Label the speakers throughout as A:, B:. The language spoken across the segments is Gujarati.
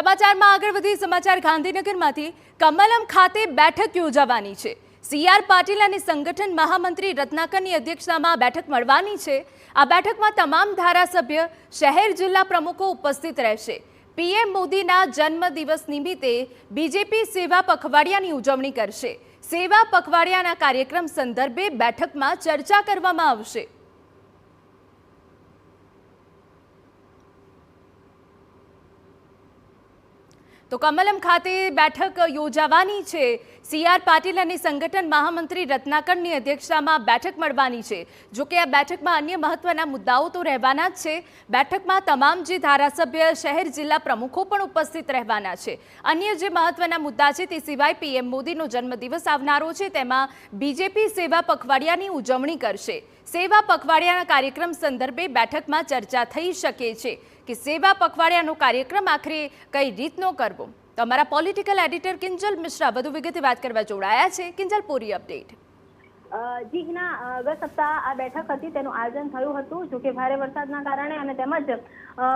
A: સમાચારમાં આગળ વધી સમાચાર ગાંધીનગરમાંથી કમલમ ખાતે બેઠક યોજાવાની છે। સીઆર પાટીલ અને સંગઠન મહામંત્રી રત્નાકરની અધ્યક્ષતામાં બેઠક મળવાની છે। આ બેઠકમાં તમામ ધારાસભ્ય શહેર જિલ્લા પ્રમુખો ઉપસ્થિત રહેશે। પીએમ મોદીના જન્મદિવસ નિમિત્તે બીજેપી સેવા પખવાડિયાની ઉજવણી કરશે। સેવા પખવાડિયાના કાર્યક્રમ સંદર્ભે બેઠકમાં ચર્ચા કરવામાં આવશે। તો કમલમ ખાતે બેઠક યોજાવાની છે। સીઆર પાટીલ અને સંગઠન મહામંત્રી રત્નાકરની અધ્યક્ષતામાં બેઠક મળવાની છે। જો કે આ બેઠકમાં અન્ય મહત્વના મુદ્દાઓ તો રહેવાના જ છે। બેઠકમાં તમામ જે ધારાસભ્ય શહેર જિલ્લા પ્રમુખો પણ ઉપસ્થિત રહેવાના છે। અન્ય જે મહત્વના મુદ્દા છે તે સિવાય પીએમ મોદીનો જન્મદિવસ આવનારો છે, તેમાં બીજેપી સેવા પખવાડિયાની ઉજવણી કરશે। સેવા પખવાડિયાના કાર્યક્રમ સંદર્ભે બેઠકમાં ચર્ચા થઈ શકે છે કે સેવા પખવાડિયાનો કાર્યક્રમ આખરે કઈ રીતનો કરવો। તો અમારા પોલિટિકલ એડિટર કિંજલ મિશ્રા વધુ વિગતે વાત કરવા જોડાયા છે। કિંજલ, પૂરી અપડેટ।
B: જી હિના, ગત સપ્તાહ આ બેઠક હતી તેનું આયોજન થયું હતું। જો કે ભારે વરસાદના કારણે અને તેમજ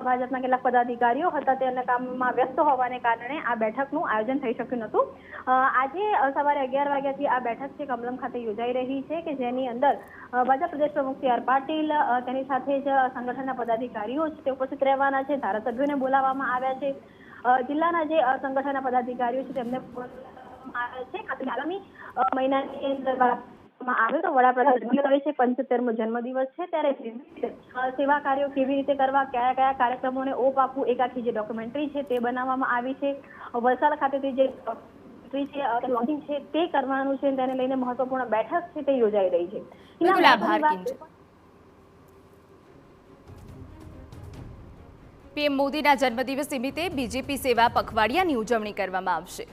B: ભાજપના કેટલાક પદાધિકારીઓ હતા તે અન્ય કામમાં વ્યસ્ત હોવાને કારણે આ બેઠકનું આયોજન થઈ શક્યું નહોતું। આજે સવારે 11 વાગ્યાથી આ બેઠક છે કમલમ ખાતે યોજાઈ રહી છે કે જેની અંદર ભાજપ પ્રદેશ પ્રમુખ સીઆર પાટીલ, તેની સાથે જ સંગઠનના પદાધિકારીઓ છે તે ઉપસ્થિત રહેવાના છે। ધારાસભ્યોને બોલાવવામાં આવ્યા છે। જિલ્લાના જે સંગઠનના પદાધિકારીઓ છે તેમને બોલાવવામાં આવ્યા છે। આગામી મહિનાની અંદર આવે તો વડાપ્રધાન જન્મદિવસ છે, 75મો જન્મદિવસ છે, ત્યારે સેવા કાર્યો કેવી રીતે કરવા, કયા કયા કાર્યક્રમોને ઓપ આપવું, એક આખી જે ડોક્યુમેન્ટરી છે તે બનાવવામાં આવી છે। વલસાડ ખાતેથી જે લોન્ચિંગ છે તે કરવાનું છે, તેને લઈને મહત્વપૂર્ણ બેઠક છે તે યોજાઈ રહી છે।
A: પીએમ મોદીના જન્મદિવસ નિમિત્તે બીજેપી સેવા પખવાડિયાની ઉજવણી કરવામાં આવશે।